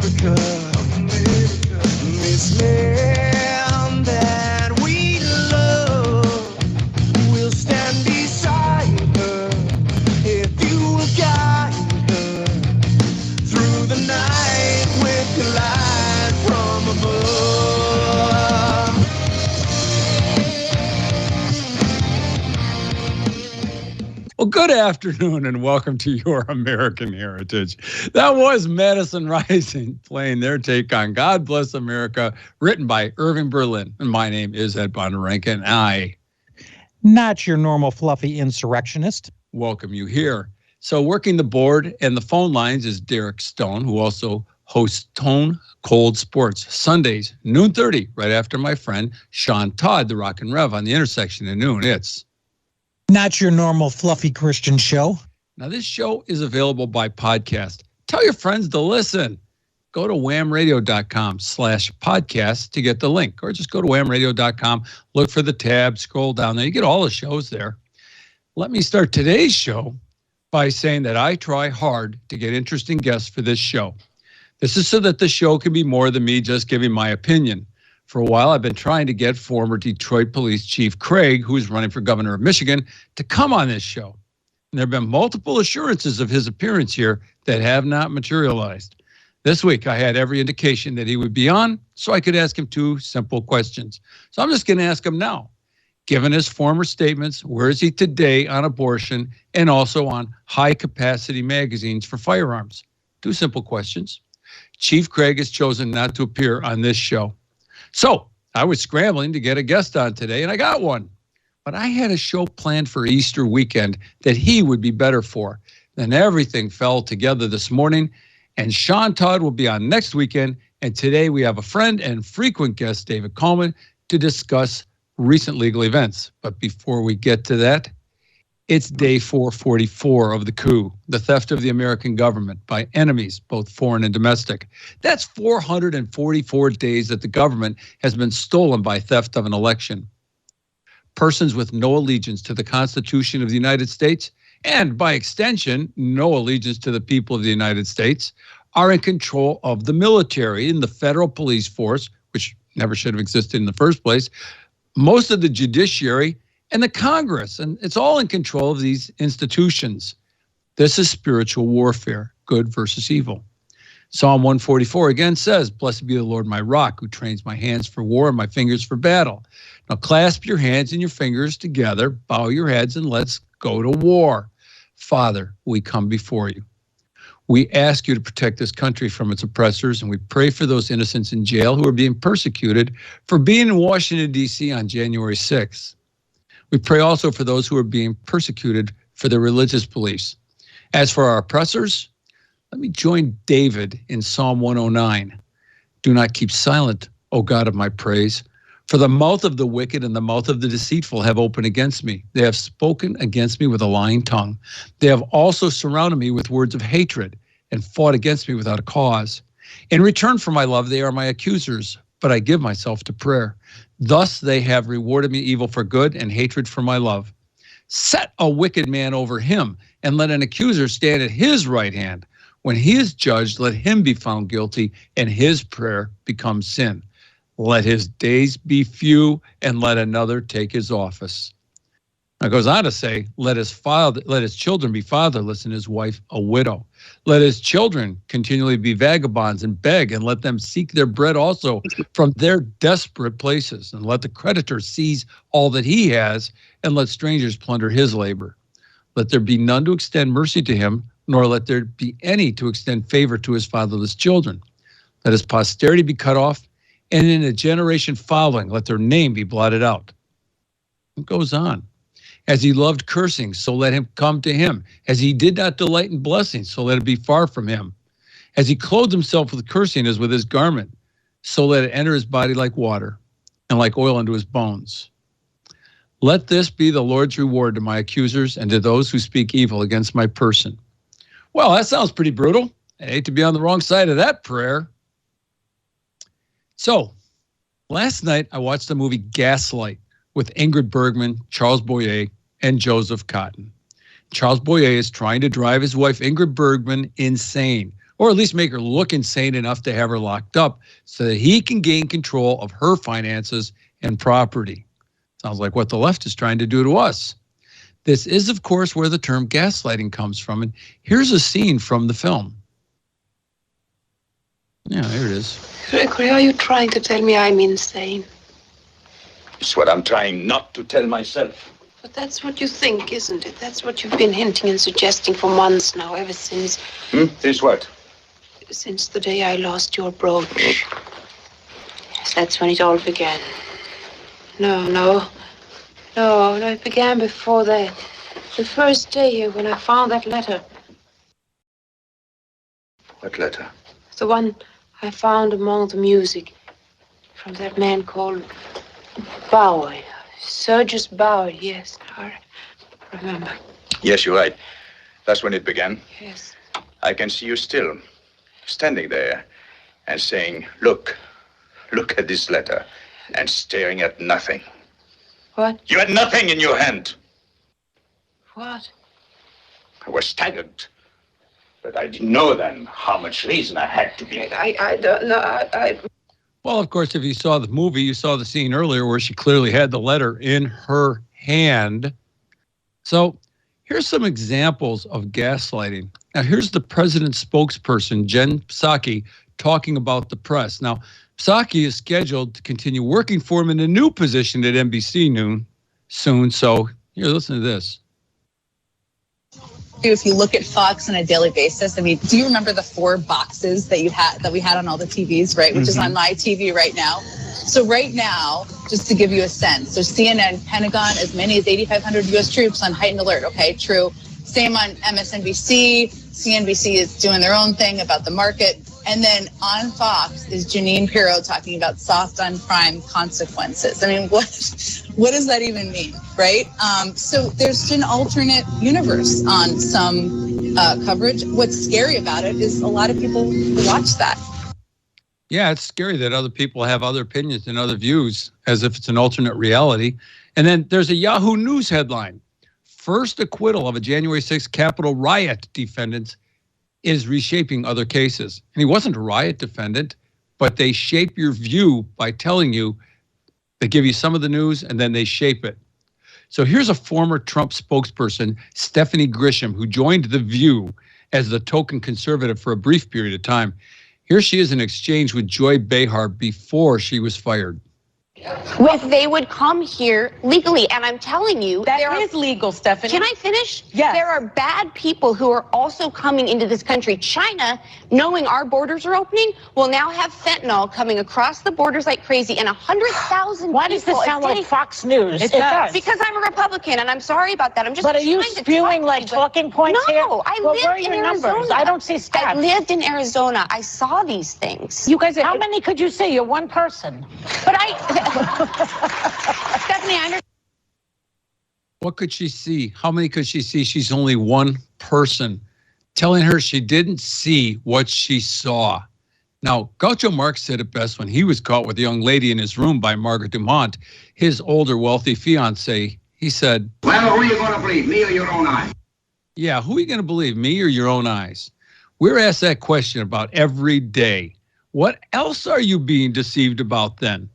America. This land that we love will stand beside her if you will guide her through the night with the light from above. Well, good afternoon and welcome to Your American Heritage. That was Madison Rising playing their take on God Bless America, written by Irving Berlin. And my name is Ed Bonderenka, and I, not your normal fluffy insurrectionist, welcome you here. So working the board and the phone lines is Derek Stone, who also hosts Stone Cold Sports, Sundays, noon 30, right after my friend Sean Todd, the Rock and Rev, on the intersection at noon. It's not your normal fluffy Christian show. Now, this show is available by podcast. Tell your friends to listen. Go to whamradio.com/podcast to get the link, or just go to whamradio.com, look for the tab, scroll down there. You get all the shows there. Let me start today's show by saying that I try hard to get interesting guests for this show. This is so that the show can be more than me just giving my opinion. For a while, I've been trying to get former Detroit Police Chief Craig, who is running for governor of Michigan, to come on this show. And there have been multiple assurances of his appearance here that have not materialized. This week, I had every indication that he would be on, so I could ask him two simple questions. So I'm just going to ask him now. Given his former statements, where is he today on abortion and also on high-capacity magazines for firearms? Two simple questions. Chief Craig has chosen not to appear on this show. So I was scrambling to get a guest on today, and I got one. But I had a show planned for Easter weekend that he would be better for. Then everything fell together this morning, and Sean Todd will be on next weekend. And today we have a friend and frequent guest, David Kallman, to discuss recent legal events. But before we get to that, it's day 444 of the coup, the theft of the American government by enemies, both foreign and domestic. That's 444 days that the government has been stolen by theft of an election. Persons with no allegiance to the Constitution of the United States, and by extension, no allegiance to the people of the United States, are in control of the military and the federal police force, which never should have existed in the first place, most of the judiciary, and the Congress, and it's all in control of these institutions. This is spiritual warfare, good versus evil. Psalm 144 again says, "Blessed be the Lord my rock, who trains my hands for war and my fingers for battle." Now clasp your hands and your fingers together, bow your heads, and let's go to war. Father, we come before you. We ask you to protect this country from its oppressors, and we pray for those innocents in jail who are being persecuted for being in Washington, D.C. on January 6th. We pray also for those who are being persecuted for their religious beliefs. As for our oppressors, let me join David in Psalm 109. Do not keep silent, O God of my praise, for the mouth of the wicked and the mouth of the deceitful have opened against me. They have spoken against me with a lying tongue. They have also surrounded me with words of hatred and fought against me without a cause. In return for my love, they are my accusers, but I give myself to prayer. Thus they have rewarded me evil for good and hatred for my love. Set a wicked man over him, and let an accuser stand at his right hand. When he is judged, let him be found guilty, and his prayer become sin. Let his days be few, and let another take his office. Now it goes on to say, let his children be fatherless, and his wife a widow. Let his children continually be vagabonds and beg, and let them seek their bread also from their desperate places. And let the creditor seize all that he has, and let strangers plunder his labor. Let there be none to extend mercy to him, nor let there be any to extend favor to his fatherless children. Let his posterity be cut off, and in a generation following, let their name be blotted out. It goes on. As he loved cursing, so let him come to him. As he did not delight in blessings, so let it be far from him. As he clothed himself with cursing as with his garment, so let it enter his body like water, and like oil into his bones. Let this be the Lord's reward to my accusers and to those who speak evil against my person. Well, that sounds pretty brutal. I hate to be on the wrong side of that prayer. So, last night I watched the movie Gaslight with Ingrid Bergman, Charles Boyer, and Joseph Cotton. Charles Boyer is trying to drive his wife Ingrid Bergman insane, or at least make her look insane enough to have her locked up so that he can gain control of her finances and property. Sounds like what the left is trying to do to us. This is, of course, where the term gaslighting comes from. And here's a scene from the film. Yeah, there it is. Gregory, are you trying to tell me I'm insane? It's what I'm trying not to tell myself. But that's what you think, isn't it? That's what you've been hinting and suggesting for months now, ever since... Since what? Since the day I lost your brooch. Yes, that's when it all began. No, it began before that. The first day here when I found that letter. What letter? The one I found among the music from that man called Bauer. Sergius Bauer, yes, I remember. Yes, you're right. That's when it began. Yes. I can see you still, standing there and saying, look at this letter, and staring at nothing. What? You had nothing in your hand. What? I was staggered. But I didn't know then how much reason I had to be. I don't know. Well, of course, if you saw the movie, you saw the scene earlier where she clearly had the letter in her hand. So here's some examples of gaslighting. Now, here's the president's spokesperson, Jen Psaki, talking about the press. Now, Psaki is scheduled to continue working for him in a new position at NBC soon. So here, listen to this. If you look at Fox on a daily basis, I mean, do you remember the 4 boxes that we had on all the TVs, right? Which is on my TV right now. So right now, just to give you a sense, so CNN, Pentagon, as many as 8,500 U.S. troops on heightened alert. Okay, true. Same on MSNBC. CNBC is doing their own thing about the market. And then on Fox is Jeanine Pirro talking about soft on crime consequences. I mean, what does that even mean, right? So there's an alternate universe on some coverage. What's scary about it is a lot of people watch that. Yeah, it's scary that other people have other opinions and other views as if it's an alternate reality. And then there's a Yahoo News headline. First acquittal of a January 6th Capitol riot defendant is reshaping other cases. And he wasn't a riot defendant, but they shape your view by telling you, they give you some of the news and then they shape it. So here's a former Trump spokesperson, Stephanie Grisham, who joined The View as the token conservative for a brief period of time. Here she is in exchange with Joy Behar before she was fired. If they would come here legally, and I'm telling you, that is legal, Stephanie. Can I finish? Yes. There are bad people who are also coming into this country. China, knowing our borders are opening, will now have fentanyl coming across the borders like crazy, and 100,000 Why does this sound like Fox News? It does. Because I'm a Republican, and I'm sorry about that. I'm just. But are you spewing like talking points here? No, I Well, lived where are in your Arizona. numbers? I don't see stats. I lived in Arizona. I saw these things. You guys, how many could you say? You're one person. But Stephanie, I understand. What could she see? How many could she see? She's only one person, telling her she didn't see what she saw. Now, Groucho Marx said it best when he was caught with a young lady in his room by Margaret Dumont, his older wealthy fiance. He said, "Well, who are you going to believe, me or your own eyes?" Yeah, who are you going to believe, me or your own eyes? We're asked that question about every day. What else are you being deceived about then?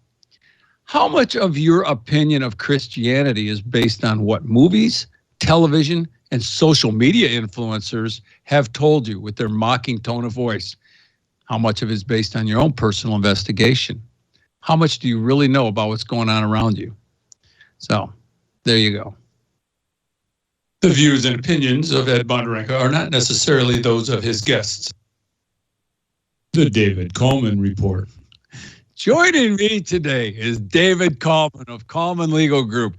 How much of your opinion of Christianity is based on what movies, television, and social media influencers have told you with their mocking tone of voice? How much of it is based on your own personal investigation? How much do you really know about what's going on around you? So, there you go. The views and opinions of Ed Bonderenka are not necessarily those of his guests. The David Kallman Report. Joining me today is David Kallman of Kallman Legal Group,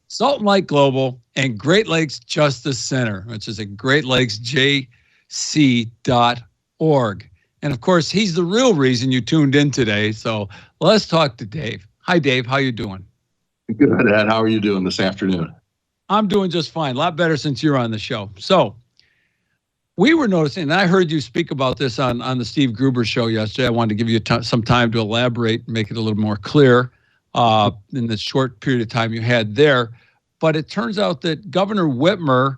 Salt Lake Global, and Great Lakes Justice Center, which is at greatlakesjc.org. And of course, he's the real reason you tuned in today. So let's talk to Dave. Hi, Dave. How you doing? Good, Ed. How are you doing this afternoon? I'm doing just fine. A lot better since you're on the show. So we were noticing, and I heard you speak about this on the Steve Gruber show yesterday. I wanted to give you some time to elaborate and make it a little more clear in the short period of time you had there. But it turns out that Governor Whitmer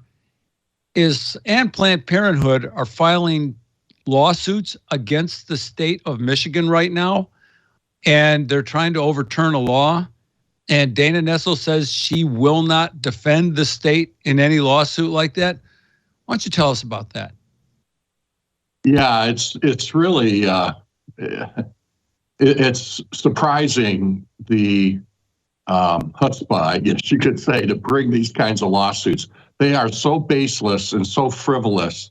and Planned Parenthood are filing lawsuits against the state of Michigan right now, and they're trying to overturn a law. And Dana Nessel says she will not defend the state in any lawsuit like that. Why don't you tell us about that? Yeah, it's really it's surprising the chutzpah, I guess you could say, to bring these kinds of lawsuits. They are so baseless and so frivolous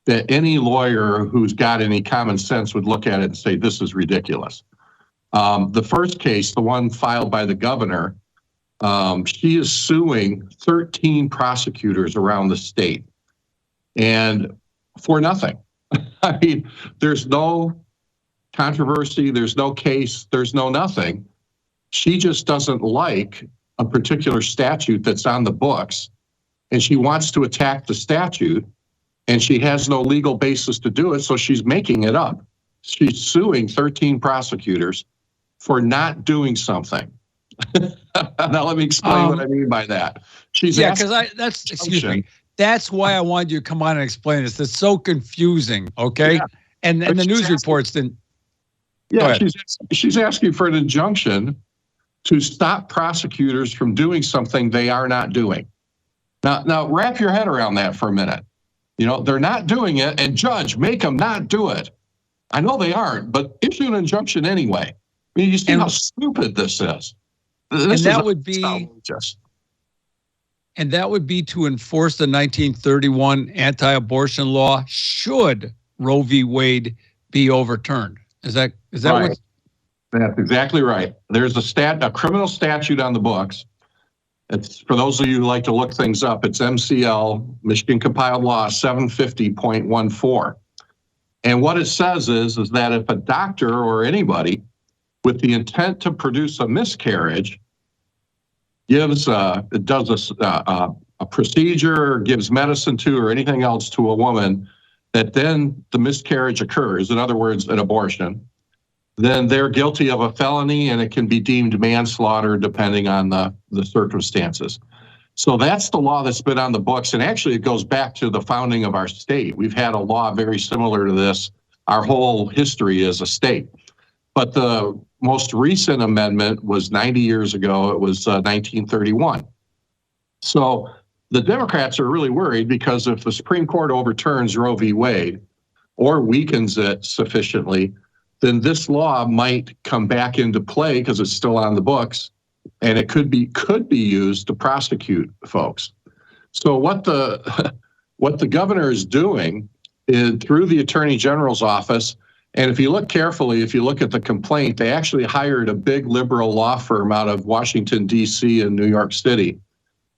that any lawyer who's got any common sense would look at it and say, this is ridiculous. The first case, the one filed by the governor, she is suing 13 prosecutors around the state, and for nothing. I mean, there's no controversy, there's no case, there's no nothing. She just doesn't like a particular statute that's on the books, and she wants to attack the statute, and she has no legal basis to do it, so she's making it up. She's suing 13 prosecutors for not doing something. Now let me explain what I mean by that. Excuse me. That's why I wanted you to come on and explain this. It's so confusing, okay? Yeah. And the news reports didn't. Yeah, she's asking for an injunction to stop prosecutors from doing something they are not doing. Now wrap your head around that for a minute. You know, they're not doing it, and judge, make them not do it. I know they aren't, but issue an injunction anyway. I mean, you see how stupid this is. That would be to enforce the 1931 anti-abortion law should Roe v. Wade be overturned. Is that right? That's exactly right. There's a criminal statute on the books. It's, for those of you who like to look things up, it's MCL, Michigan Compiled Law 750.14. And what it says is that if a doctor or anybody with the intent to produce a miscarriage does a procedure, or gives medicine to, or anything else to a woman, that then the miscarriage occurs, in other words, an abortion, then they're guilty of a felony, and it can be deemed manslaughter depending on the circumstances. So that's the law that's been on the books, and actually it goes back to the founding of our state. We've had a law very similar to this our whole history as a state. But the most recent amendment was 90 years ago. It was 1931. So the Democrats are really worried because if the Supreme Court overturns Roe v. Wade or weakens it sufficiently, then this law might come back into play because it's still on the books, and it could be used to prosecute folks. So what the governor is doing is, through the Attorney General's office, and if you look carefully, if you look at the complaint, they actually hired a big liberal law firm out of Washington, D.C. and New York City,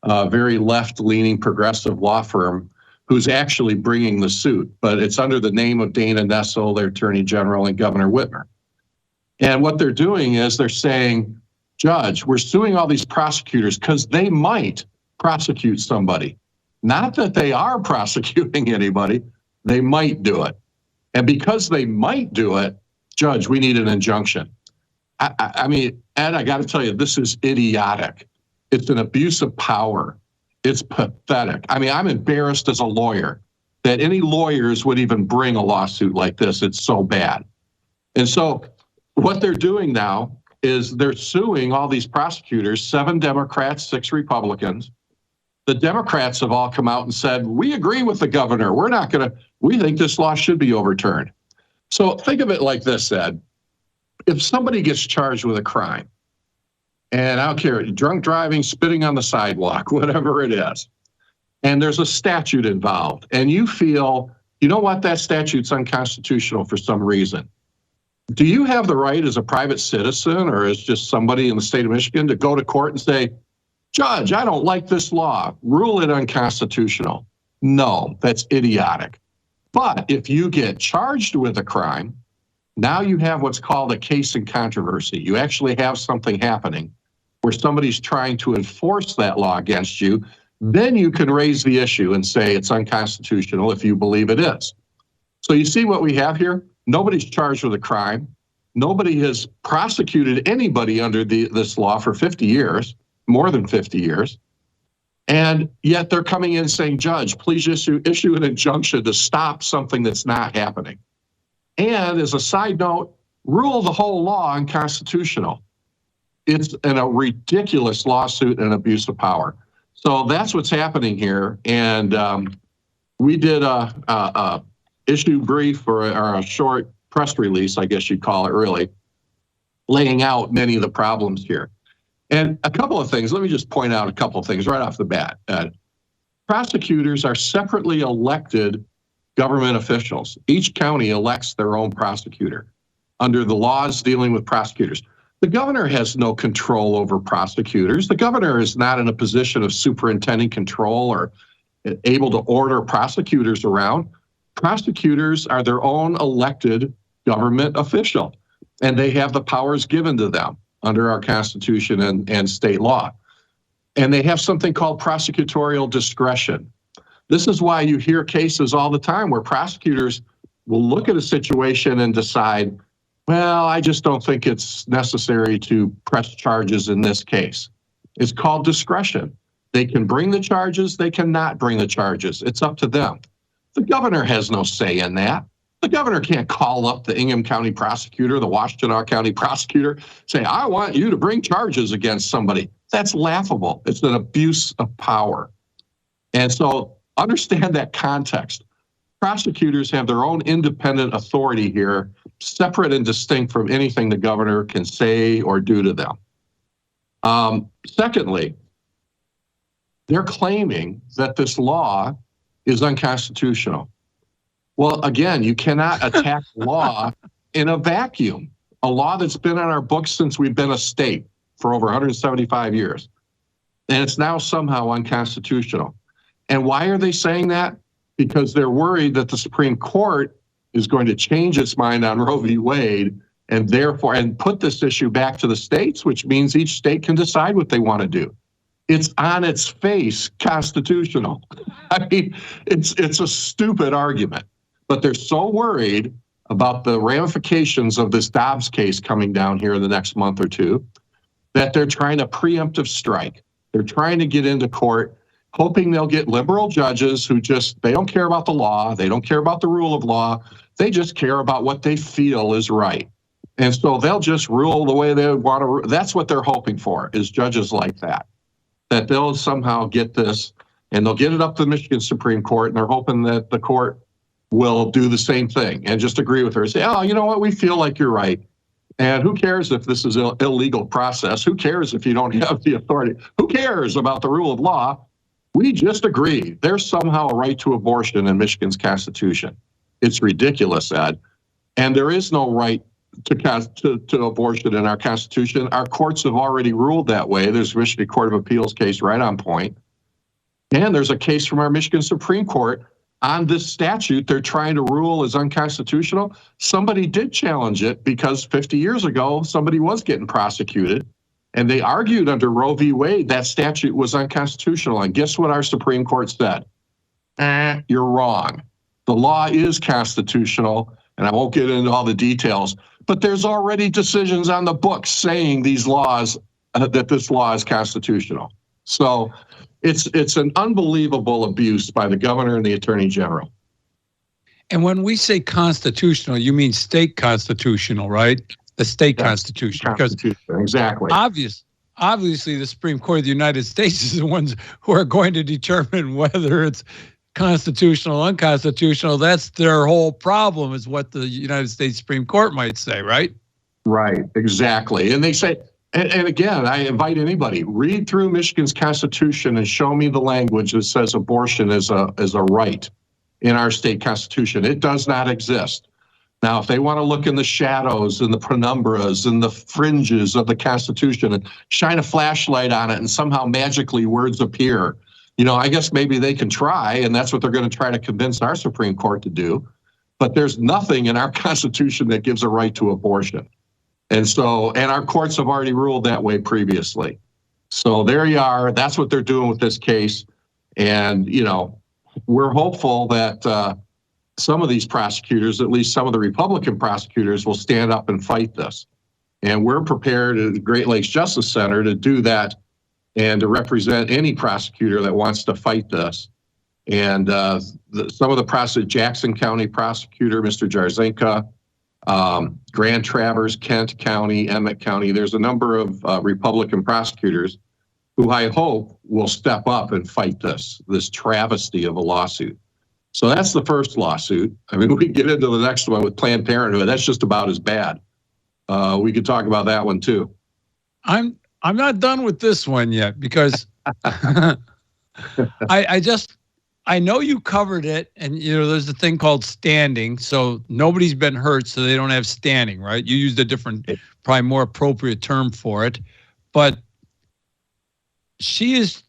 a very left-leaning progressive law firm who's actually bringing the suit. But it's under the name of Dana Nessel, their Attorney General, and Governor Whitmer. And what they're doing is they're saying, Judge, we're suing all these prosecutors because they might prosecute somebody. Not that they are prosecuting anybody, they might do it. And because they might do it, Judge, we need an injunction. I mean, Ed, I got to tell you, this is idiotic. It's an abuse of power. It's pathetic. I mean, I'm embarrassed as a lawyer that any lawyers would even bring a lawsuit like this. It's so bad. And so what they're doing now is they're suing all these prosecutors, 7 Democrats, 6 Republicans. The Democrats have all come out and said, we agree with the governor. We think this law should be overturned. So think of it like this, Ed. If somebody gets charged with a crime, and I don't care, drunk driving, spitting on the sidewalk, whatever it is, and there's a statute involved, and you feel, you know what, that statute's unconstitutional for some reason. Do you have the right as a private citizen or as just somebody in the state of Michigan to go to court and say, Judge, I don't like this law, rule it unconstitutional? No, that's idiotic. But if you get charged with a crime, now you have what's called a case in controversy. You actually have something happening where somebody's trying to enforce that law against you. Then you can raise the issue and say it's unconstitutional if you believe it is. So you see what we have here? Nobody's charged with a crime. Nobody has prosecuted anybody under this law for 50 years, more than 50 years. And yet they're coming in saying, Judge, please issue an injunction to stop something that's not happening. And as a side note, rule the whole law unconstitutional. It's a ridiculous lawsuit and abuse of power. So that's what's happening here. And we did a issue brief or a short press release, I guess you'd call it, really, laying out many of the problems here. And a couple of things, let me just point out a couple of things right off the bat. Prosecutors are separately elected government officials. Each county elects their own prosecutor under the laws dealing with prosecutors. The governor has no control over prosecutors. The governor is not in a position of superintending control or able to order prosecutors around. Prosecutors are their own elected government official, and they have the powers given to them under our Constitution and state law. And they have something called prosecutorial discretion. This is why you hear cases all the time where prosecutors will look at a situation and decide, well, I just don't think it's necessary to press charges in this case. It's called discretion. They can bring the charges, they cannot bring the charges. It's up to them. The governor has no say in that. The governor can't call up the Ingham County prosecutor, the Washtenaw County prosecutor, say, I want you to bring charges against somebody. That's laughable. It's an abuse of power. And so understand that context. Prosecutors have their own independent authority here, separate and distinct from anything the governor can say or do to them. Secondly, they're claiming that this law is unconstitutional. Well, again, you cannot attack law in a vacuum. A law that's been on our books since we've been a state for over 175 years. And it's now somehow unconstitutional. And why are they saying that? Because they're worried that the Supreme Court is going to change its mind on Roe v. Wade and therefore put this issue back to the states, which means each state can decide what they want to do. It's on its face constitutional. I mean, it's a stupid argument, but they're so worried about the ramifications of this Dobbs case coming down here in the next month or two that they're trying to preemptive strike. They're trying to get into court, hoping they'll get liberal judges who they don't care about the law, they don't care about the rule of law, they just care about what they feel is right. And so they'll just rule the way they want to. That's what they're hoping for, is judges like that they'll somehow get this, and they'll get it up to the Michigan Supreme Court, and they're hoping that the court will do the same thing and just agree with her and say, oh, you know what, we feel like you're right. And who cares if this is an illegal process? Who cares if you don't have the authority? Who cares about the rule of law? We just agree there's somehow a right to abortion in Michigan's Constitution. It's ridiculous, Ed. And there is no right to abortion in our Constitution. Our courts have already ruled that way. There's a Michigan Court of Appeals case right on point. And there's a case from our Michigan Supreme Court on this statute they're trying to rule as unconstitutional. Somebody did challenge it because 50 years ago, somebody was getting prosecuted. And they argued under Roe v. Wade that statute was unconstitutional. And guess what our Supreme Court said? You're wrong. The law is constitutional, and I won't get into all the details, but there's already decisions on the books saying these laws, that this law is constitutional. So it's an unbelievable abuse by the governor and the attorney general. And when we say constitutional, you mean state constitutional, right? The state constitution. Because exactly. Obviously, the Supreme Court of the United States is the ones who are going to determine whether it's constitutional, unconstitutional. That's their whole problem, is what the United States Supreme Court might say, right? Right, exactly. And they say, and again, I invite anybody, read through Michigan's Constitution and show me the language that says abortion is a right in our state constitution. It does not exist. Now, if they want to look in the shadows and the penumbras and the fringes of the Constitution and shine a flashlight on it and somehow magically words appear, I guess maybe they can try, and that's what they're going to try to convince our Supreme Court to do. But there's nothing in our Constitution that gives a right to abortion. And our courts have already ruled that way previously. So there you are. That's what they're doing with this case. And, we're hopeful that some of these prosecutors, at least some of the Republican prosecutors, will stand up and fight this. And we're prepared at the Great Lakes Justice Center to do that and to represent any prosecutor that wants to fight this. And some of the Jackson County prosecutor, Mr. Jarzenka, Grand Traverse, Kent County, Emmett County, there's a number of Republican prosecutors who I hope will step up and fight this travesty of a lawsuit. So that's the first lawsuit. I mean, we get into the next one with Planned Parenthood. That's just about as bad. We could talk about that one too. I'm not done with this one yet because I know you covered it, and there's a thing called standing. So nobody's been hurt, so they don't have standing, right? You used a different, probably more appropriate term for it, but she is.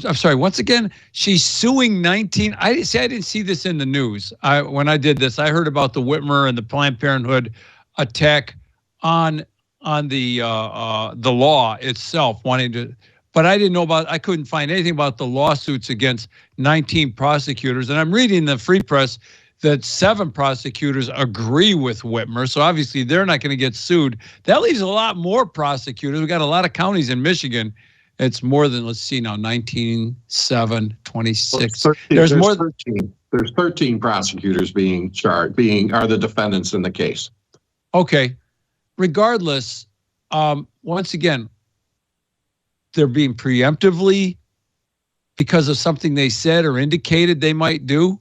I'm sorry. Once again, she's suing 19. I didn't see this in the news. When I did this, I heard about the Whitmer and the Planned Parenthood attack on the law itself, wanting to. But I didn't know I couldn't find anything about the lawsuits against 19 prosecutors. And I'm reading in the Free Press that 7 prosecutors agree with Whitmer. So obviously they're not going to get sued. That leaves a lot more prosecutors. We've got a lot of counties in Michigan. It's more than, let's see now, 19, 7, 26. Well, there's more. 13. There's 13 prosecutors being charged, are the defendants in the case. Okay. Regardless, once again, they're being preemptively because of something they said or indicated they might do?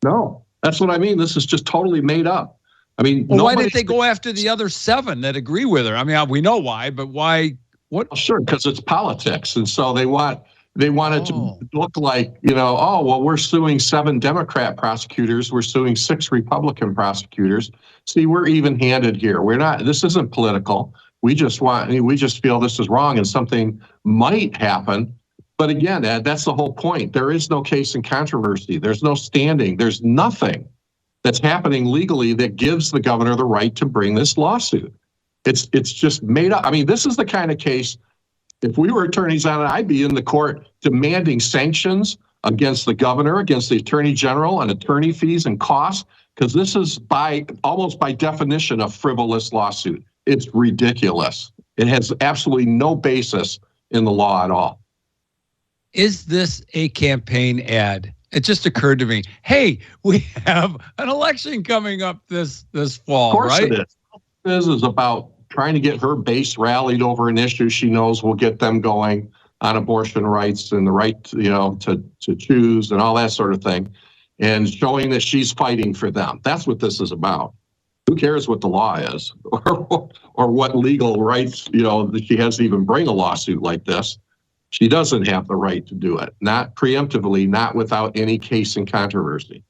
No, that's what I mean. This is just totally made up. I mean, well, why didn't they go after the other 7 that agree with her? I mean, we know why, but why? What? Well, sure, because it's politics, and so they want it to look like, oh, well, we're suing 7 Democrat prosecutors, we're suing 6 Republican prosecutors. See, we're even-handed here. We're not. This isn't political. We just feel this is wrong and something might happen. But again, Ed, that's the whole point. There is no case in controversy. There's no standing. There's nothing that's happening legally that gives the governor the right to bring this lawsuit. It's just made up. I mean, this is the kind of case, if we were attorneys on it, I'd be in the court demanding sanctions against the governor, against the attorney general, and attorney fees and costs, because this is almost by definition a frivolous lawsuit. It's ridiculous. It has absolutely no basis in the law at all. Is this a campaign ad? It just occurred to me, hey, we have an election coming up this fall, of course right? It is. This is about trying to get her base rallied over an issue she knows will get them going on abortion rights and the right, to choose and all that sort of thing, and showing that she's fighting for them. That's what this is about. Who cares what the law is or what legal rights, that she has to even bring a lawsuit like this. She doesn't have the right to do it, not preemptively, not without any case in controversy.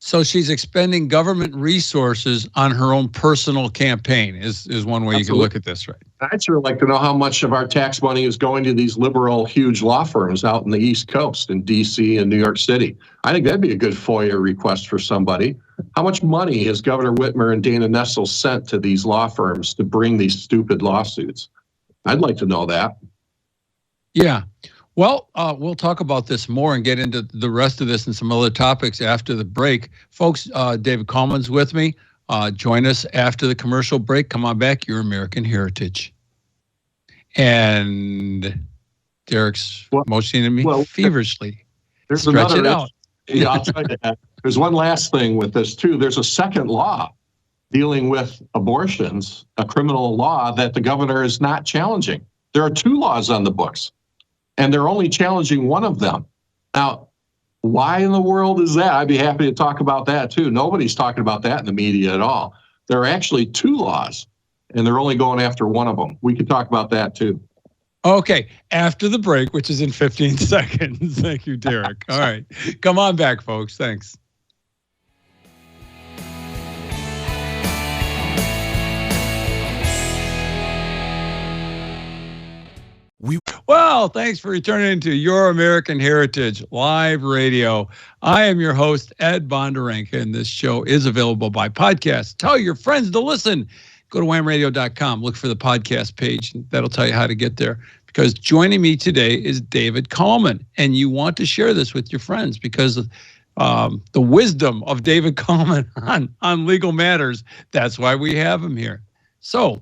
So she's expending government resources on her own personal campaign is one way Absolutely. You can look at this, right? I'd sure like to know how much of our tax money is going to these liberal, huge law firms out in the East Coast, in D.C. and New York City. I think that'd be a good FOIA request for somebody. How much money has Governor Whitmer and Dana Nessel sent to these law firms to bring these stupid lawsuits? I'd like to know that. Yeah. Well, we'll talk about this more and get into the rest of this and some other topics after the break. Folks, David Kallman's with me. Join us after the commercial break. Come on back, Your American Heritage. And Derek's motioning to me feverishly. There's Stretch it out. Yeah, I'll tell you that. There's one last thing with this, too. There's a second law dealing with abortions, a criminal law that the governor is not challenging. There are 2 laws on the books, and they're only challenging one of them. Now, why in the world is that? I'd be happy to talk about that, too. Nobody's talking about that in the media at all. There are actually 2 laws, and they're only going after one of them. We could talk about that, too. Okay, after the break, which is in 15 seconds. Thank you, Derek. All right. Come on back, folks. Thanks. Well, thanks for returning to Your American Heritage Live Radio. I am your host, Ed Bonderenka, and this show is available by podcast. Tell your friends to listen. Go to whamradio.com, look for the podcast page, and that'll tell you how to get there. Because joining me today is David Kallman, and you want to share this with your friends because of the wisdom of David Kallman on legal matters. That's why we have him here. So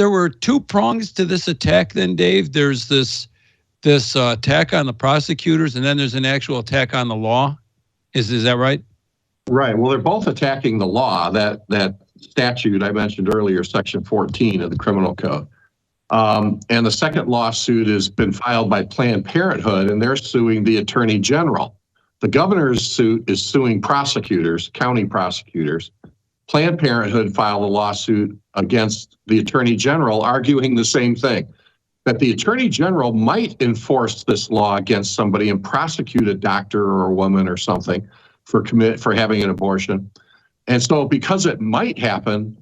there were two prongs to this attack then, Dave. There's this attack on the prosecutors, and then there's an actual attack on the law. Is that right? Right. Well, they're both attacking the law, that statute I mentioned earlier, Section 14 of the Criminal Code. And the second lawsuit has been filed by Planned Parenthood, and they're suing the Attorney General. The governor's suit is suing prosecutors, county prosecutors. Planned Parenthood filed a lawsuit against the Attorney General, arguing the same thing, that the Attorney General might enforce this law against somebody and prosecute a doctor or a woman or something for having an abortion. And so because it might happen,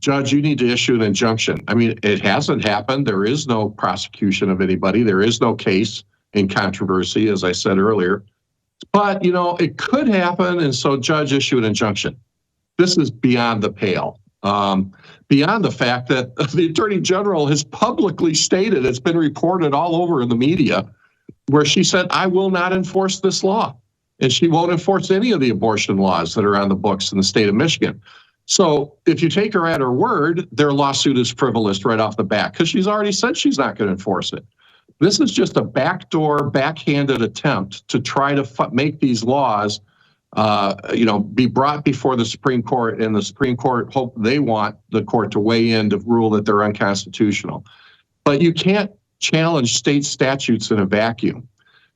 Judge, you need to issue an injunction. I mean, it hasn't happened. There is no prosecution of anybody. There is no case in controversy, as I said earlier. But, you know, it could happen. And so, Judge, issue an injunction. This is beyond the pale. Beyond the fact that the Attorney General has publicly stated, it's been reported all over in the media, where she said, I will not enforce this law. And she won't enforce any of the abortion laws that are on the books in the state of Michigan. So if you take her at her word, their lawsuit is frivolous right off the bat because she's already said she's not going to enforce it. This is just a backhanded attempt to try to make these laws, be brought before the Supreme Court, and the Supreme Court they want the court to weigh in to rule that they're unconstitutional. But you can't challenge state statutes in a vacuum.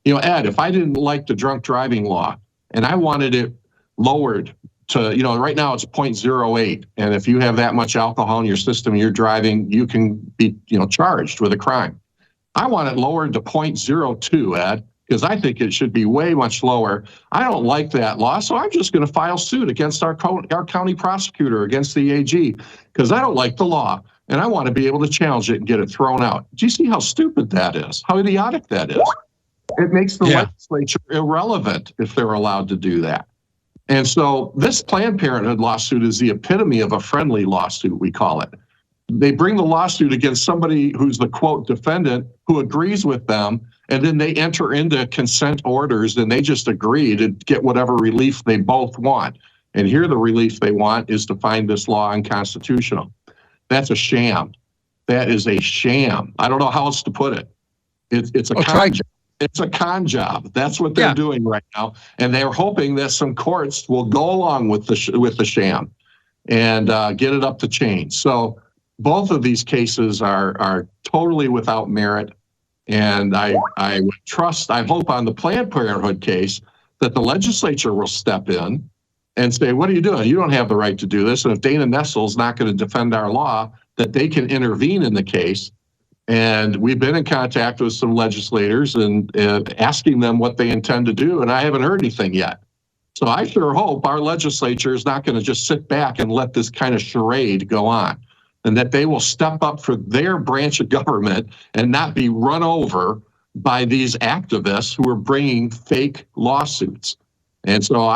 You know, Ed, if I didn't like the drunk driving law and I wanted it lowered to, you know, right now it's 0.08. And if you have that much alcohol in your system, you're driving, you can be, charged with a crime. I want it lowered to 0.02, Ed, because I think it should be way much lower. I don't like that law, so I'm just going to file suit against our county prosecutor, against the AG, because I don't like the law. And I want to be able to challenge it and get it thrown out. Do you see how stupid that is? How idiotic that is? It makes the legislature irrelevant if they're allowed to do that. And so this Planned Parenthood lawsuit is the epitome of a friendly lawsuit, we call it. They bring the lawsuit against somebody who's the, quote, defendant who agrees with them, and then they enter into consent orders and they just agree to get whatever relief they both want. And here the relief they want is to find this law unconstitutional. That's a sham. That is a sham. I don't know how else to put it. It's a con job. It's a con job. That's what they're doing right now, and they're hoping that some courts will go along with the sham and get it up the chain. So both of these cases are totally without merit, and I hope on the Planned Parenthood case that the legislature will step in and say, what are you doing? You don't have the right to do this. And if Dana Nessel's not going to defend our law, that they can intervene in the case. And we've been in contact with some legislators and asking them what they intend to do, and I haven't heard anything yet. So I sure hope our legislature is not going to just sit back and let this kind of charade go on, and that they will step up for their branch of government and not be run over by these activists who are bringing fake lawsuits. And so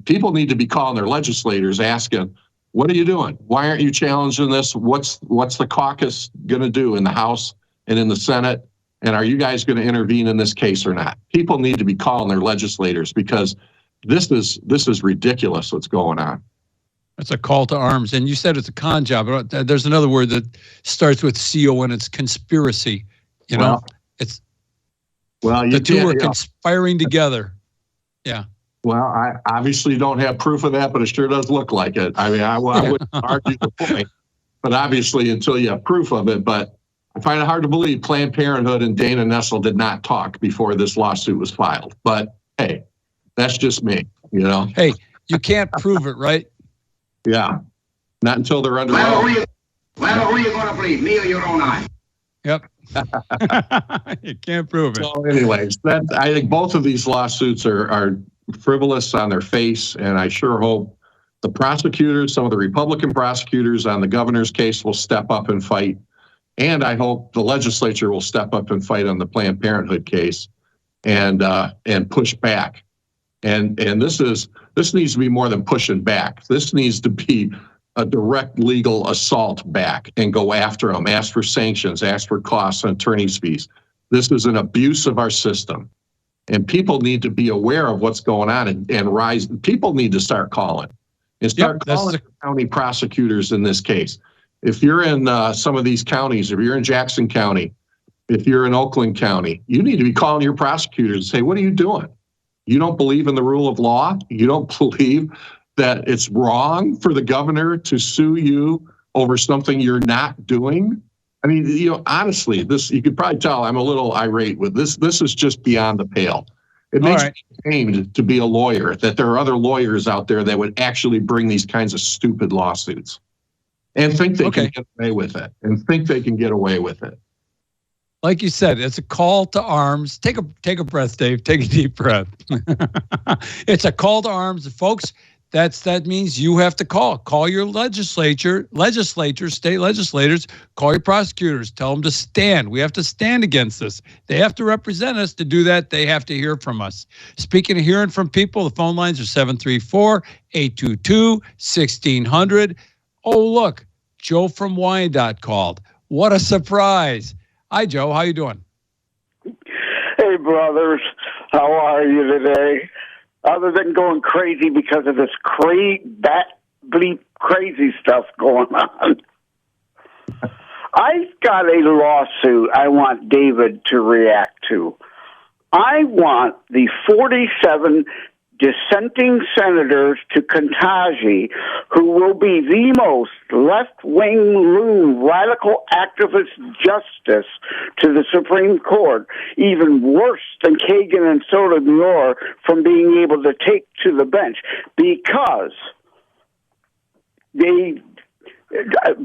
people need to be calling their legislators asking, what are you doing? Why aren't you challenging this? What's the caucus going to do in the House and in the Senate? And are you guys going to intervene in this case or not? People need to be calling their legislators because this is ridiculous what's going on. It's a call to arms. And you said it's a con job. There's another word that starts with CO, and it's conspiracy. The two are conspiring together. Yeah. Well, I obviously don't have proof of that, but it sure does look like it. I mean, I wouldn't argue the point, but obviously until you have proof of it. But I find it hard to believe Planned Parenthood and Dana Nessel did not talk before this lawsuit was filed. But hey, that's just me, Hey, you can't prove it, right? Yeah, not until they're under oath. Who are you going to believe, me or your own eye? Yep. You can't prove it. So anyways, I think both of these lawsuits are frivolous on their face, and I sure hope the prosecutors, some of the Republican prosecutors on the governor's case, will step up and fight. And I hope the legislature will step up and fight on the Planned Parenthood case and push back. And this needs to be more than pushing back. This needs to be a direct legal assault back and go after them, ask for sanctions, ask for costs and attorney's fees. This is an abuse of our system. And people need to be aware of what's going on and rise. People need to start calling and calling the county prosecutors in this case. if you're in some of these counties, if you're in Jackson County, if you're in Oakland County, you need to be calling your prosecutors and say, what are you doing? You don't believe in the rule of law? You don't believe that it's wrong for the governor to sue you over something you're not doing? I mean, honestly, you could probably tell I'm a little irate with this. This is just beyond the pale. It makes me ashamed to be a lawyer, that there are other lawyers out there that would actually bring these kinds of stupid lawsuits and think they can get away with it Like you said, it's a call to arms. Take a breath, Dave. Take a deep breath. It's a call to arms, folks. That means you have to call your legislators, state legislators, call your prosecutors, tell them to stand. We have to stand against this. They have to represent us. To do that, they have to hear from us. Speaking of hearing from people, the phone lines are 734-822-1600. Oh, look, Joe from Wyandotte called. What a surprise. Hi, Joe. How you doing? Hey, brothers. How are you today? Other than going crazy because of this bleep crazy stuff going on. I've got a lawsuit I want David to react to. I want the 47 dissenting senators to Kentucky, who will be the most left-wing loon radical activist justice to the Supreme Court, even worse than Kagan and Sotomayor, from being able to take to the bench, because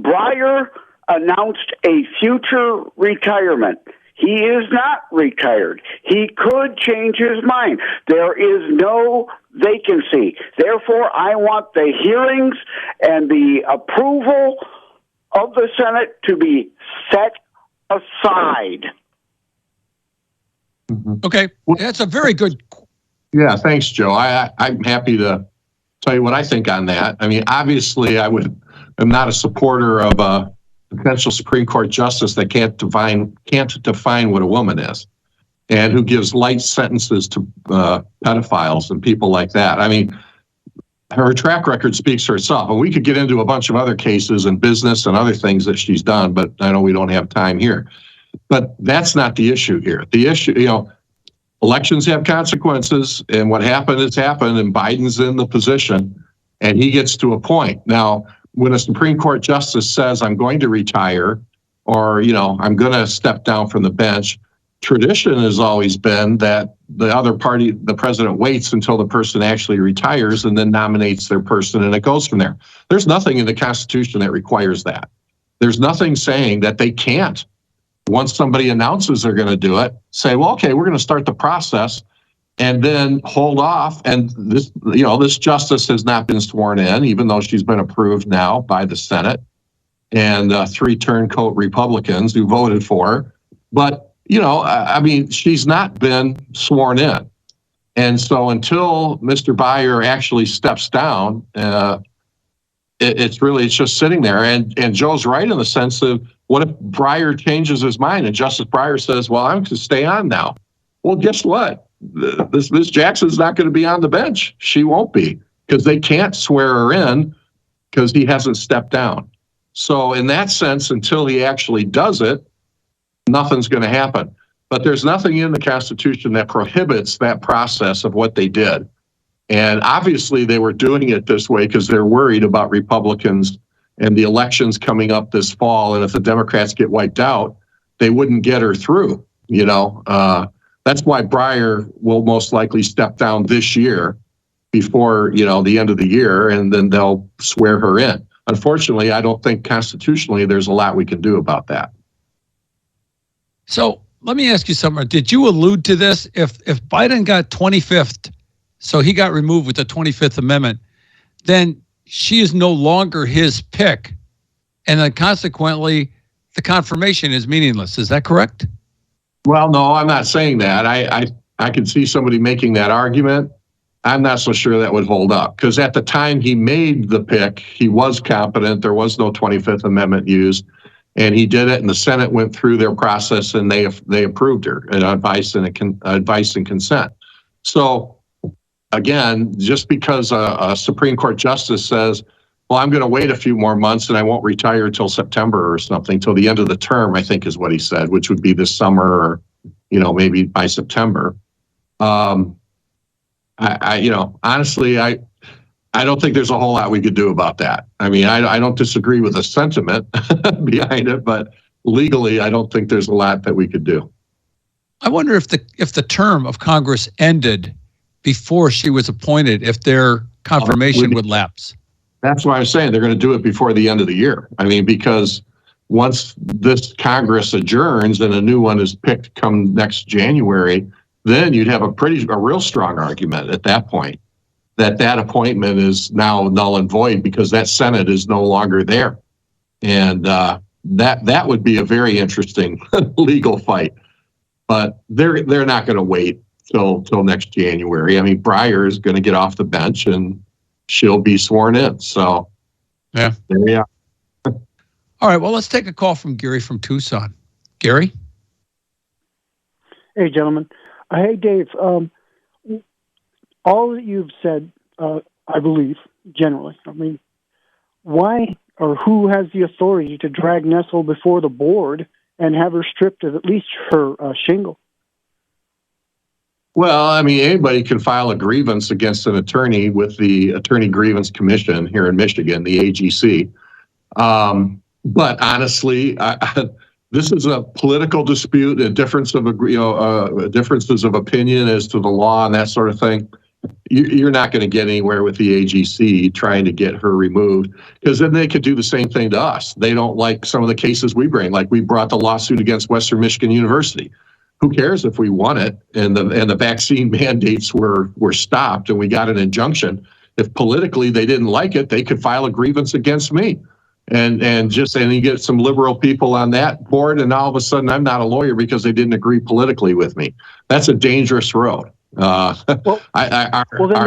Breyer announced a future retirement. He is not retired. He could change his mind. There is no vacancy. Therefore, I want the hearings and the approval of the Senate to be set aside. Okay. That's a very good. Yeah, thanks, Joe. I'm happy to tell you what I think on that. I mean, obviously, I'm not a supporter of a potential Supreme Court justice that can't define what a woman is, and who gives light sentences to pedophiles and people like that. I mean, her track record speaks for itself, and we could get into a bunch of other cases in business and other things that she's done, but I know we don't have time here. But that's not the issue here. The issue, elections have consequences, and what happened has happened, and Biden's in the position, and he gets to a point. Now, when a Supreme Court justice says, I'm going to retire, or, I'm going to step down from the bench, tradition has always been that the other party, the president, waits until the person actually retires and then nominates their person, and it goes from there. There's nothing in the Constitution that requires that. There's nothing saying that they can't, once somebody announces they're going to do it, say, well, okay, we're going to start the process, and then hold off. And this justice has not been sworn in, even though she's been approved now by the Senate and 3 turncoat Republicans who voted for her. But, she's not been sworn in. And so until Mr. Breyer actually steps down, it's just sitting there. And Joe's right in the sense of, what if Breyer changes his mind and Justice Breyer says, well, I'm going to stay on now? Well, guess what? Ms. Jackson's not going to be on the bench. She won't be, because they can't swear her in because he hasn't stepped down. So in that sense, until he actually does it, nothing's going to happen. But there's nothing in the Constitution that prohibits that process of what they did. And obviously they were doing it this way because they're worried about Republicans and the elections coming up this fall. And if the Democrats get wiped out, they wouldn't get her through, That's why Breyer will most likely step down this year before, the end of the year, and then they'll swear her in. Unfortunately, I don't think constitutionally there's a lot we can do about that. So let me ask you something. Did you allude to this? If Biden got 25th, so he got removed with the 25th Amendment, then she is no longer his pick. And then consequently, the confirmation is meaningless. Is that correct? Well, no, I'm not saying that. I can see somebody making that argument. I'm not so sure that would hold up, because at the time he made the pick, he was competent. There was no 25th Amendment used, and he did it, and the Senate went through their process, and they approved her and advice and consent. So again, just because a Supreme Court justice says, well, I'm going to wait a few more months and I won't retire till September or something, till the end of the term, I think is what he said, which would be this summer or, maybe by September. Honestly, I don't think there's a whole lot we could do about that. I mean, I don't disagree with the sentiment behind it, but legally, I don't think there's a lot that we could do. I wonder if the term of Congress ended before she was appointed, if their confirmation would lapse. That's why I'm saying they're going to do it before the end of the year. I mean, because once this Congress adjourns and a new one is picked come next January, then you'd have a real strong argument at that point that appointment is now null and void because that Senate is no longer there. And that would be a very interesting legal fight. But they're not going to wait till next January. I mean, Breyer is going to get off the bench and she'll be sworn in. So yeah, there we are. All right. Well, let's take a call from Gary from Tucson. Gary. Hey, gentlemen. Hey, Dave. All that you've said, I believe, generally. I mean, why or who has the authority to drag Nessel before the board and have her stripped of at least her shingle? Well, I mean, anybody can file a grievance against an attorney with the Attorney Grievance Commission here in Michigan, the AGC. But honestly, this is a political dispute, a difference of differences of opinion as to the law and that sort of thing. You're not going to get anywhere with the AGC trying to get her removed, because then they could do the same thing to us. They don't like some of the cases we bring, like we brought the lawsuit against Western Michigan University. Who cares if we won it and the vaccine mandates were stopped and we got an injunction? If politically they didn't like it, they could file a grievance against me. And you get some liberal people on that board, and all of a sudden I'm not a lawyer because they didn't agree politically with me. That's a dangerous road. Our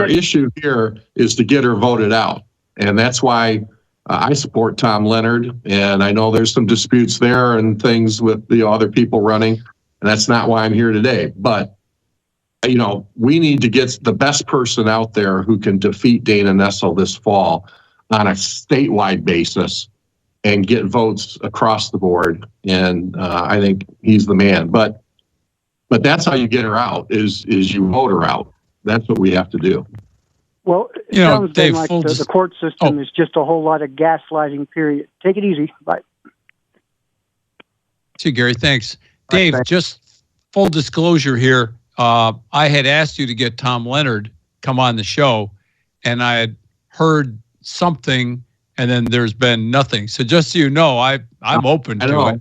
issue here is to get her voted out, and that's why I support Tom Leonard. And I know there's some disputes there and things with the other people running, and that's not why I'm here today. But we need to get the best person out there who can defeat Dana Nessel this fall on a statewide basis and get votes across the board. And I think he's the man. But that's how you get her out, is you vote her out. That's what we have to do. Well, it sounds Dave, like the court system is just a whole lot of gaslighting, period. Take it easy. Bye. See, Gary, thanks. Dave, just full disclosure here. I had asked you to get Tom Leonard come on the show, and I had heard something, and then there's been nothing. So just so you know, I'm open to it.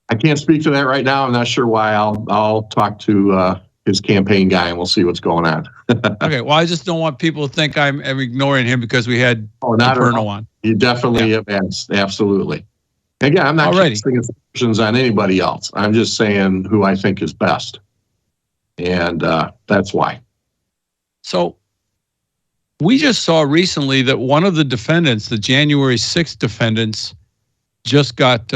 I can't speak to that right now. I'm not sure why. I'll talk to his campaign guy, and we'll see what's going on. Okay. Well, I just don't want people to think I'm ignoring him because we had Perno on. You definitely have asked. Absolutely. Again, I'm not casting assumptions on anybody else. I'm just saying who I think is best. And that's why. So we just saw recently that one of the defendants, the January 6th defendants, just got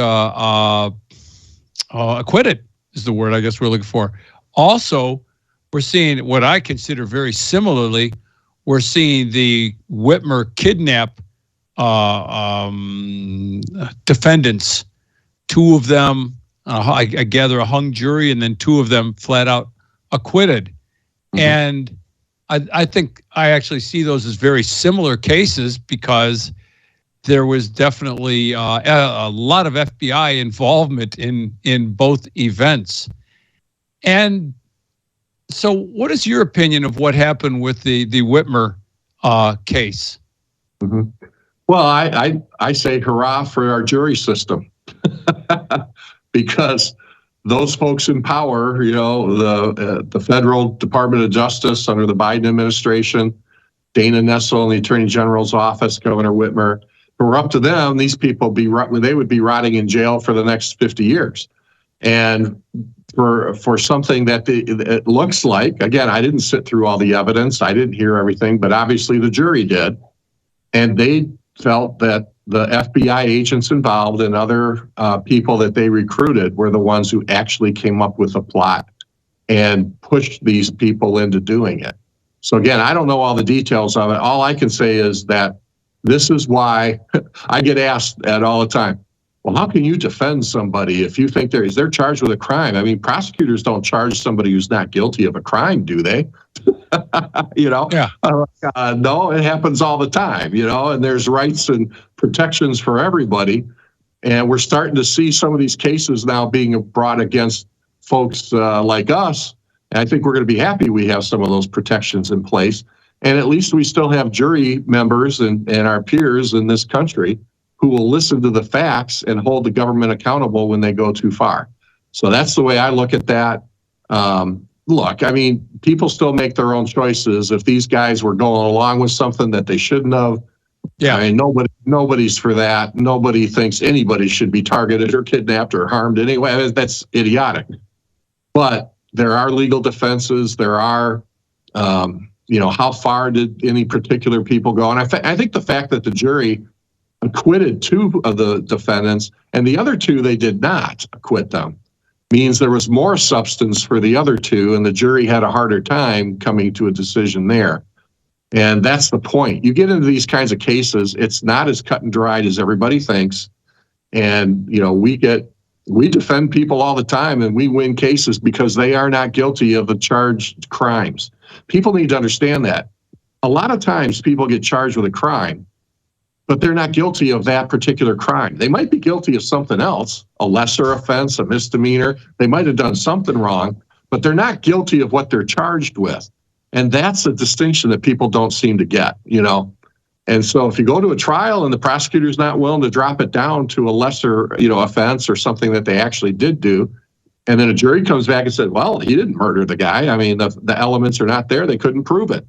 acquitted, is the word I guess we're looking for. Also, we're seeing what I consider very similarly, we're seeing the Whitmer kidnap defendants, two of them, I gather a hung jury, and then two of them flat out acquitted. Mm-hmm. And I think I actually see those as very similar cases because there was definitely a lot of FBI involvement in both events. And so what is your opinion of what happened with the Whitmer case? Mm-hmm. Well, I say hurrah for our jury system because those folks in power, the Federal Department of Justice under the Biden administration, Dana Nessel in the Attorney General's office, Governor Whitmer, for up to them, these people they would be rotting in jail for the next 50 years. And for something that it looks like, again, I didn't sit through all the evidence, I didn't hear everything, but obviously the jury did. And they felt that the FBI agents involved and other people that they recruited were the ones who actually came up with a plot and pushed these people into doing it. So again, I don't know all the details of it. All I can say is that This is why I get asked that all the time. Well, how can you defend somebody if you think they're charged with a crime? I mean, prosecutors don't charge somebody who's not guilty of a crime, do they? Yeah. No, it happens all the time, and there's rights and protections for everybody. And we're starting to see some of these cases now being brought against folks like us. And I think we're going to be happy we have some of those protections in place. And at least we still have jury members and our peers in this country who will listen to the facts and hold the government accountable when they go too far. So that's the way I look at that. Look, I mean, people still make their own choices. If these guys were going along with something that they shouldn't have, I mean, nobody's for that. Nobody thinks anybody should be targeted or kidnapped or harmed anyway. That's idiotic. But there are legal defenses. There are, how far did any particular people go? And I think the fact that the jury acquitted 2 of the defendants and the other 2 they did not acquit them means there was more substance for the other 2, and the jury had a harder time coming to a decision there. And that's the point. You get into these kinds of cases, it's not as cut and dried as everybody thinks. And, we defend people all the time, and we win cases because they are not guilty of the charged crimes. People need to understand that. A lot of times people get charged with a crime, but they're not guilty of that particular crime. They might be guilty of something else, a lesser offense, a misdemeanor. They might have done something wrong, but they're not guilty of what they're charged with. And that's a distinction that people don't seem to get, And so if you go to a trial and the prosecutor's not willing to drop it down to a lesser, offense or something that they actually did do, and then a jury comes back and says, well, he didn't murder the guy. I mean, the elements are not there. They couldn't prove it,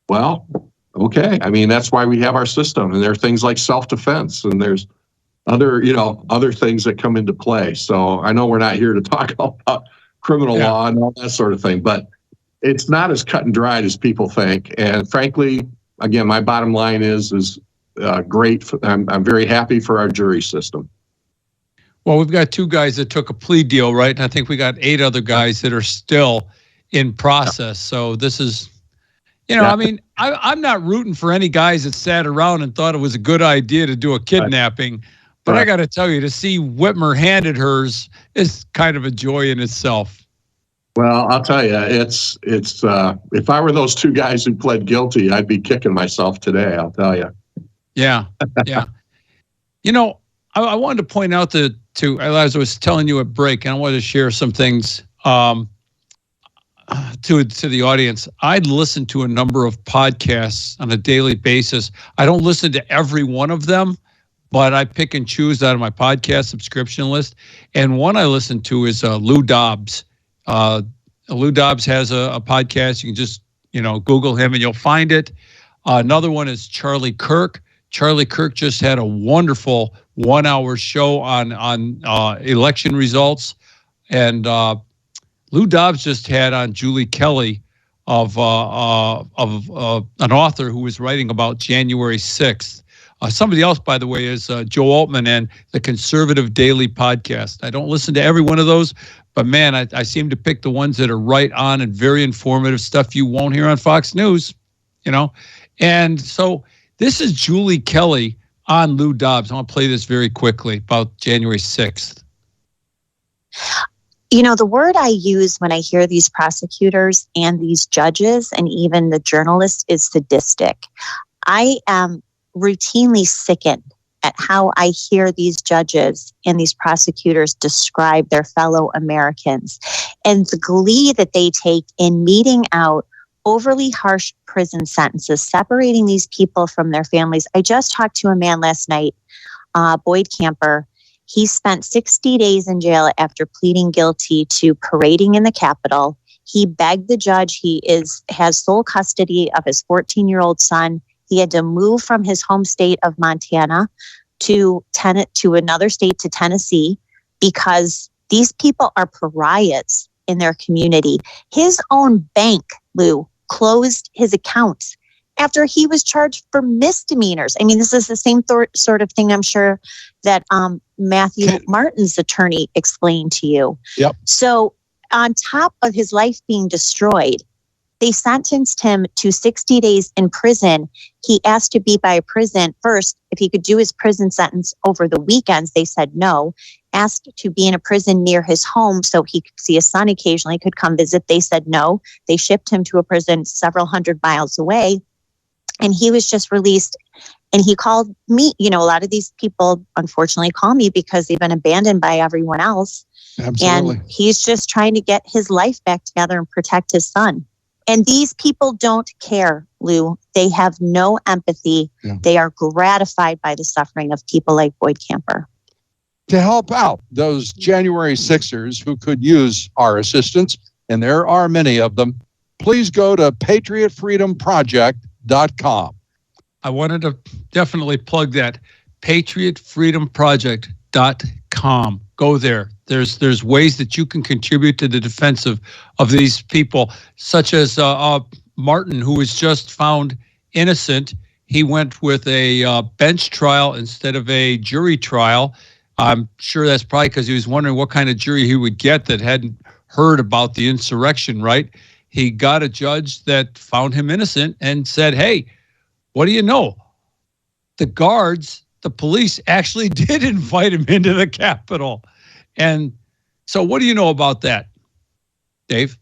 Well, okay. I mean, that's why we have our system. And there are things like self-defense, and there's other things that come into play. So I know we're not here to talk about criminal law and all that sort of thing, but it's not as cut and dried as people think. And frankly, again, my bottom line is great. I'm very happy for our jury system. Well, we've got 2 guys that took a plea deal, right? And I think we got 8 other guys that are still in process. So this is, I mean, I'm not rooting for any guys that sat around and thought it was a good idea to do a kidnapping. But I got to tell you, to see Whitmer handed hers is kind of a joy in itself. Well, I'll tell you, it's if I were those 2 guys who pled guilty, I'd be kicking myself today. I'll tell you. Yeah. Yeah. I wanted to point out as I was telling you at break, and I wanted to share some things to the audience. I listen to a number of podcasts on a daily basis. I don't listen to every one of them, but I pick and choose out of my podcast subscription list. And one I listen to is Lou Dobbs. Lou Dobbs has a podcast. You can just, Google him and you'll find it. Another one is Charlie Kirk. Charlie Kirk just had a wonderful 1-hour show on election results. And Lou Dobbs just had on Julie Kelly of an author who was writing about January 6th. Somebody else, by the way, is Joe Altman and the Conservative Daily Podcast. I don't listen to every one of those, but man, I seem to pick the ones that are right on and very informative stuff you won't hear on Fox News, And so this is Julie Kelly on Lou Dobbs. I want to play this very quickly about January 6th. The word I use when I hear these prosecutors and these judges and even the journalists is sadistic. I am routinely sickened at how I hear these judges and these prosecutors describe their fellow Americans and the glee that they take in meting out overly harsh prison sentences, separating these people from their families. I just talked to a man last night, Boyd Camper. He spent 60 days in jail after pleading guilty to parading in the Capitol. He begged the judge. He has sole custody of his 14-year-old son. He had to move from his home state of Montana to another state, to Tennessee, because these people are pariahs in their community. His own bank, Lou, closed his accounts after he was charged for misdemeanors. I mean, this is the same sort of thing I'm sure that Matthew Martin's attorney explained to you. Yep. So on top of his life being destroyed, They sentenced him to 60 days in prison. He asked to be by a prison first. If he could do his prison sentence over the weekends, they said no. Asked to be in a prison near his home so he could see his son occasionally, could come visit. They said no. They shipped him to a prison several hundred miles away. And he was just released. And he called me. A lot of these people, unfortunately, call me because they've been abandoned by everyone else. Absolutely. And he's just trying to get his life back together and protect his son. And these people don't care, Lou. They have no empathy. Yeah. They are gratified by the suffering of people like Boyd Camper. To help out those January 6ers who could use our assistance, and there are many of them, please go to patriotfreedomproject.com. I wanted to definitely plug that, patriotfreedomproject.com. Go there. There's ways that you can contribute to the defense of these people, such as Martin, who was just found innocent. He went with a bench trial instead of a jury trial. I'm sure that's probably because he was wondering what kind of jury he would get that hadn't heard about the insurrection, right? He got a judge that found him innocent and said, hey, what do you know? The guards, the police actually did invite him into the Capitol. And so what do you know about that, Dave?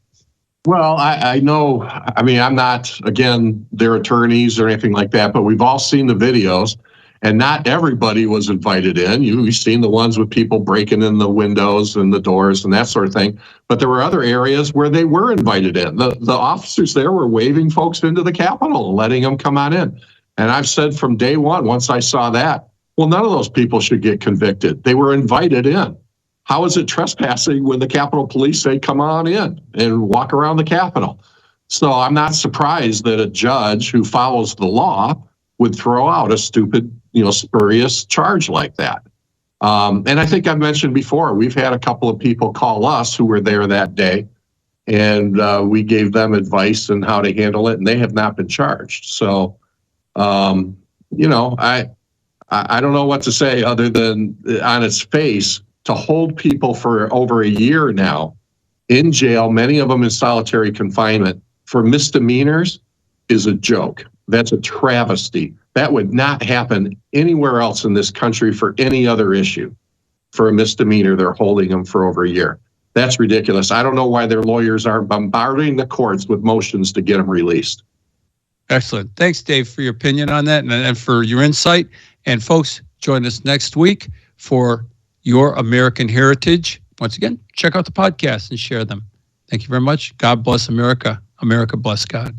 Well, I know, I'm not, again, their attorneys or anything like that, but we've all seen the videos, and not everybody was invited in. You've seen the ones with people breaking in the windows and the doors and that sort of thing. But there were other areas where they were invited in. The officers there were waving folks into the Capitol and letting them come on in. And I've said from day one, once I saw that, well, none of those people should get convicted. They were invited in. How is it trespassing when the Capitol Police say, come on in and walk around the Capitol? So I'm not surprised that a judge who follows the law would throw out a stupid, spurious charge like that. And I think I've mentioned before, we've had a couple of people call us who were there that day, and we gave them advice on how to handle it, and they have not been charged. So, I don't know what to say other than on its face, to hold people for over a year now in jail, many of them in solitary confinement for misdemeanors, is a joke. That's a travesty. That would not happen anywhere else in this country for any other issue. For a misdemeanor, they're holding them for over a year. That's ridiculous. I don't know why their lawyers aren't bombarding the courts with motions to get them released. Excellent. Thanks, Dave, for your opinion on that and for your insight. And folks, join us next week for Your American Heritage. Once again, check out the podcast and share them. Thank you very much. God bless America. America bless God.